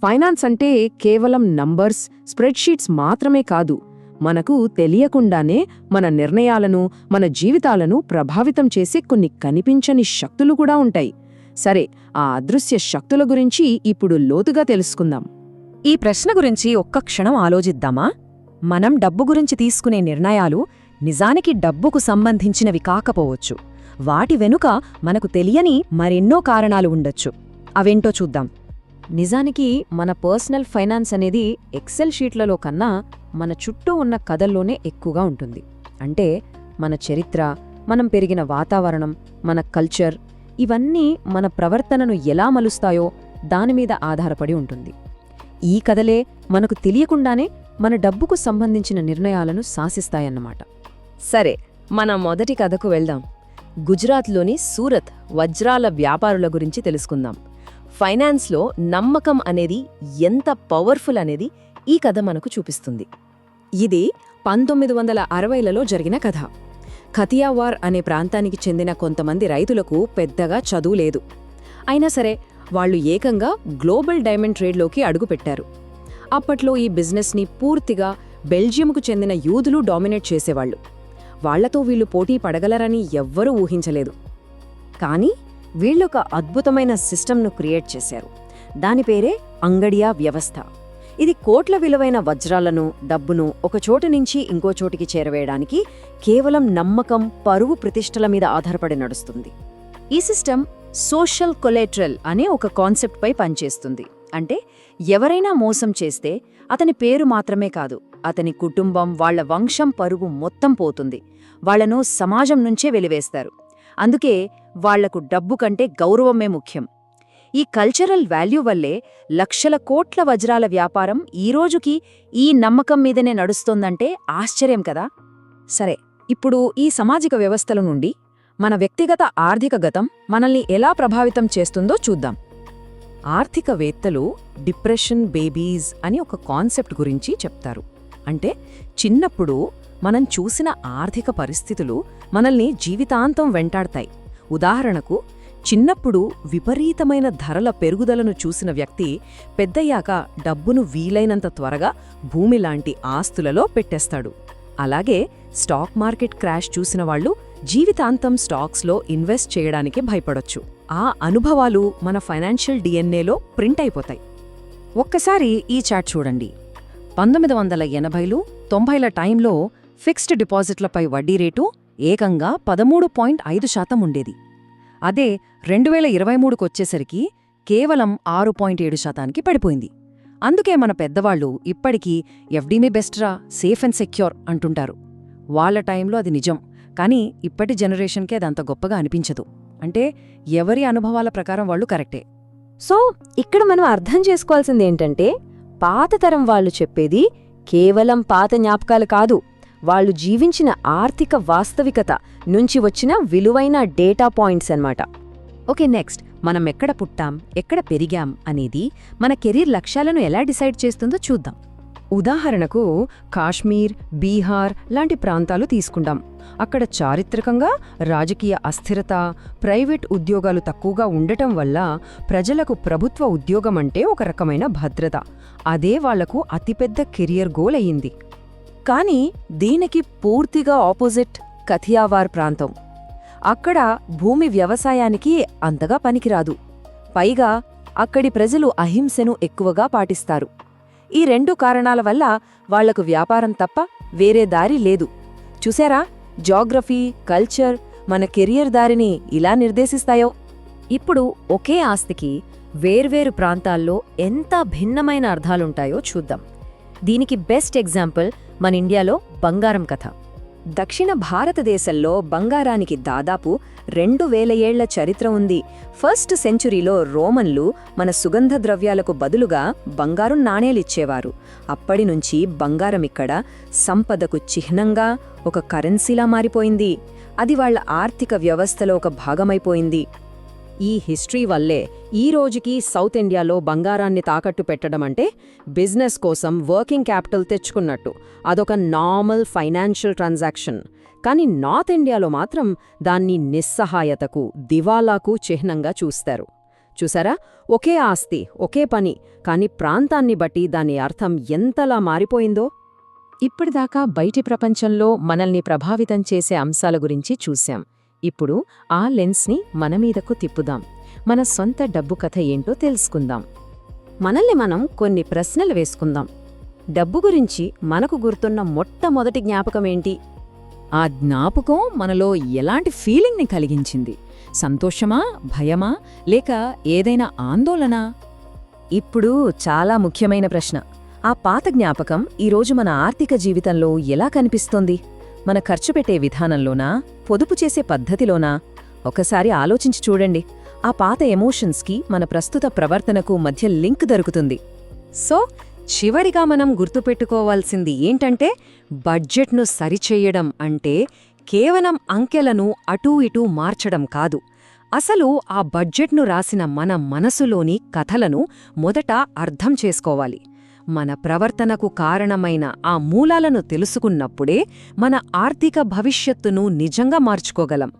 Finance అంటే కేవలం numbers, spreadsheets మాత్రమే కాదు. మనకు తెలియకుండానే మన నిర్ణయాలను, మన జీవితాలను ప్రభావితం చేసే కొన్ని కనిపించని శక్తులు కూడా ఉంటాయి. సరే, ఆ అదృశ్య శక్తుల గురించి ఇప్పుడు లోతుగా తెలుసుకుందాం. ఈ ప్రశ్న గురించి ఒక్క క్షణం ఆలోచిద్దామా? మనం డబ్బు గురించి తీసుకునే నిర్ణయాలు నిజానికి డబ్బుకు సంబంధించినవి కాకపోవచ్చు. వాటి వెనుక మనకు తెలియని మరెన్నో కారణాలు ఉండొచ్చు. అవేంటో చూద్దాం. నిజానికి మన పర్సనల్ ఫైనాన్స్ అనేది ఎక్సెల్ షీట్లలో కన్నా మన చుట్టూ ఉన్న కథల్లోనే ఎక్కువగా ఉంటుంది. అంటే మన చరిత్ర, మనం పెరిగిన వాతావరణం, మన కల్చర్, ఇవన్నీ మన ప్రవర్తనను ఎలా మలుస్తాయో దానిమీద ఆధారపడి ఉంటుంది. ఈ కథలే మనకు తెలియకుండానే మన డబ్బుకు సంబంధించిన నిర్ణయాలను శాసిస్తాయన్నమాట. సరే, మన మొదటి కథకు వెళ్దాం. గుజరాత్లోని సూరత్ వజ్రాల వ్యాపారుల గురించి తెలుసుకుందాం. ఫైనాన్స్లో నమ్మకం అనేది ఎంత పవర్ఫుల్ అనేది ఈ కథ మనకు చూపిస్తుంది. ఇది 1960లలో జరిగిన కథ. ఖతియావార్ అనే ప్రాంతానికి చెందిన కొంతమంది రైతులకు పెద్దగా చదువు లేదు. అయినా సరే వాళ్లు ఏకంగా గ్లోబల్ డైమండ్ ట్రేడ్లోకి అడుగుపెట్టారు. అప్పట్లో ఈ బిజినెస్ని పూర్తిగా బెల్జియంకు చెందిన యూదులు డామినేట్ చేసేవాళ్లు. వాళ్లతో వీళ్లు పోటీ పడగలరని ఎవ్వరూ ఊహించలేదు. కానీ వీళ్ళొక అద్భుతమైన సిస్టమ్ను క్రియేట్ చేశారు. దాని పేరే అంగడియా వ్యవస్థ. ఇది కోట్ల విలువైన వజ్రాలను, డబ్బును ఒకచోటు నుంచి ఇంకో చోటికి చేరవేయడానికి కేవలం నమ్మకం, పరువు ప్రతిష్టల మీద ఆధారపడి నడుస్తుంది. ఈ సిస్టమ్ సోషల్ కొలేటరల్ అనే ఒక కాన్సెప్ట్పై పనిచేస్తుంది. అంటే ఎవరైనా మోసం చేస్తే అతని పేరు మాత్రమే కాదు, అతని కుటుంబం, వాళ్ల వంశం పరువు మొత్తం పోతుంది. వాళ్లను సమాజం నుంచే వెలివేస్తారు. అందుకే వాళ్లకు డబ్బు కంటే గౌరవమే ముఖ్యం. ఈ కల్చరల్ వాల్యూ వల్లే లక్షల కోట్ల వజ్రాల వ్యాపారం ఈరోజుకి ఈ నమ్మకం మీదనే నడుస్తోందంటే ఆశ్చర్యం కదా. సరే, ఇప్పుడు ఈ సామాజిక వ్యవస్థల నుండి మన వ్యక్తిగత ఆర్థిక గతం మనల్ని ఎలా ప్రభావితం చేస్తుందో చూద్దాం. ఆర్థికవేత్తలు డిప్రెషన్ బేబీస్ అని ఒక కాన్సెప్ట్ గురించి చెప్తారు. అంటే చిన్నప్పుడు మనం చూసిన ఆర్థిక పరిస్థితులు మనల్ని జీవితాంతం వెంటాడతాయి. ఉదాహరణకు, చిన్నప్పుడు విపరీతమైన ధరల పెరుగుదలను చూసిన వ్యక్తి పెద్దయ్యాక డబ్బును వీలైనంత త్వరగా భూమి లాంటి ఆస్తులలో పెట్టేస్తాడు. అలాగే స్టాక్ మార్కెట్ క్రాష్ చూసిన వాళ్లు జీవితాంతం స్టాక్స్లో ఇన్వెస్ట్ చేయడానికి భయపడొచ్చు. ఆ అనుభవాలు మన ఫైనాన్షియల్ డిఎన్ఏలో ప్రింట్ అయిపోతాయి. ఒక్కసారి ఈ చార్ట్ చూడండి. 1980లు, 90ల టైంలో ఫిక్స్డ్ డిపాజిట్లపై వడ్డీ రేటు ఏకంగా 13.5% ఉండేది. అదే 2023కొచ్చేసరికి కేవలం 6.7%కి పడిపోయింది. అందుకే మన పెద్దవాళ్లు ఇప్పటికీ ఎఫ్డీమీ బెస్ట్రా, సేఫ్ అండ్ సెక్యూర్ అంటుంటారు. వాళ్ల టైంలో అది నిజం, కానీ ఇప్పటి జనరేషన్కే అదంత గొప్పగా అనిపించదు. అంటే ఎవరి అనుభవాల ప్రకారం వాళ్ళు కరెక్టే. సో ఇక్కడ మనం అర్థం చేసుకోవాల్సిందేంటంటే, పాత తరం వాళ్ళు చెప్పేది కేవలం పాత జ్ఞాపకాలు కాదు, వాళ్ళు జీవించిన ఆర్థిక వాస్తవికత నుంచి వచ్చిన విలువైన డేటా పాయింట్స్ అన్నమాట. ఓకే, నెక్స్ట్, మనం ఎక్కడ పుట్టాం, ఎక్కడ పెరిగాం అనేది మన కెరీర్ లక్ష్యాలను ఎలా డిసైడ్ చేస్తుందో చూద్దాం. ఉదాహరణకు కాశ్మీర్, బీహార్ లాంటి ప్రాంతాలు తీసుకుందాం. అక్కడ చారిత్రకంగా రాజకీయ అస్థిరత, ప్రైవేట్ ఉద్యోగాలు తక్కువగా ఉండటం వల్ల ప్రజలకు ప్రభుత్వ ఉద్యోగమంటే ఒక రకమైన భద్రత. అదే వాళ్లకు అతిపెద్ద కెరియర్ గోల్ అయ్యింది. కానీ దీనికి పూర్తిగా ఆపోజిట్ కథియావార్ ప్రాంతం. అక్కడ భూమి వ్యవసాయానికి అంతగా పనికిరాదు. పైగా అక్కడి ప్రజలు అహింసను ఎక్కువగా పాటిస్తారు. ఈ 2 కారణాల వల్ల వాళ్లకు వ్యాపారం తప్ప వేరే దారి లేదు. చూసారా, జాగ్రఫీ, కల్చర్ మన కెరియర్ దారిని ఇలా నిర్దేశిస్తాయో. ఇప్పుడు ఒకే ఆస్తికి వేర్వేరు ప్రాంతాల్లో ఎంత భిన్నమైన అర్థాలుంటాయో చూద్దాం. దీనికి బెస్ట్ ఎగ్జాంపుల్ మన ఇండియాలో బంగారం కథ. దక్షిణ భారతదేశంలో బంగారానికి దాదాపు 2000 ఏళ్ల చరిత్ర ఉంది. ఫస్ట్ సెంచురీలో రోమన్లు మన సుగంధ ద్రవ్యాలకు బదులుగా బంగారు నాణేలిచ్చేవారు. అప్పటినుంచి బంగారం ఇక్కడ సంపదకు చిహ్నంగా, ఒక కరెన్సీలా మారిపోయింది. అది వాళ్ల ఆర్థిక వ్యవస్థలో ఒక భాగమైపోయింది. ఈ హిస్టరీ వల్లే ఈ రోజుకి సౌత్ ఇండియాలో బంగారాన్ని తాకట్టు పెట్టడమంటే బిజినెస్ కోసం వర్కింగ్ క్యాపిటల్ తెచ్చుకున్నట్టు. అదొక నార్మల్ ఫైనాన్షియల్ ట్రాన్సాక్షన్. కానీ నార్త్ ఇండియాలో మాత్రం దాన్ని నిస్సహాయతకు, దివాలాకు చిహ్నంగా చూస్తారు. చూసారా, ఒకే ఆస్తి, ఒకే పని, కానీ ప్రాంతాన్ని బట్టి దాని అర్థం ఎంతలా మారిపోయిందో. ఇప్పటిదాకా బయటి ప్రపంచంలో మనల్ని ప్రభావితం చేసే అంశాల గురించి చూశాం. ఇప్పుడు ఆ లెన్స్ని మనమీదకు తిప్పుదాం. మన సొంత డబ్బు కథ ఏంటో తెలుసుకుందాం. మనల్ని మనం కొన్ని ప్రశ్నలు వేసుకుందాం. డబ్బు గురించి మనకు గుర్తున్న మొట్టమొదటి జ్ఞాపకమేంటి? ఆ జ్ఞాపకం మనలో ఎలాంటి ఫీలింగ్ని కలిగించింది? సంతోషమా, భయమా, లేక ఏదైనా ఆందోళన? ఇప్పుడు చాలా ముఖ్యమైన ప్రశ్న. ఆ పాత జ్ఞాపకం ఈరోజు మన ఆర్థిక జీవితంలో ఎలా కనిపిస్తోంది? మన ఖర్చు పెట్టే విధానంలోనా, పొదుపు చేసే పద్ధతిలోనా? ఒకసారి ఆలోచించి చూడండి. ఆ పాత ఎమోషన్స్కి మన ప్రస్తుత ప్రవర్తనకు మధ్య లింక్ దొరుకుతుంది. సో చివరిగా మనం గుర్తుపెట్టుకోవాల్సింది ఏంటంటే, బడ్జెట్ను సరిచెయ్యడం అంటే కేవలం అంకెలను అటూ ఇటూ మార్చడం కాదు. అసలు ఆ బడ్జెట్ను రాసిన మన మనసులోని కథలను మొదట అర్థం చేసుకోవాలి. మన ప్రవర్తనకు కారణమైన ఆ మూలాలను తెలుసుకున్నప్పుడే మన ఆర్థిక భవిష్యత్తును నిజంగా మార్చుకోగలం.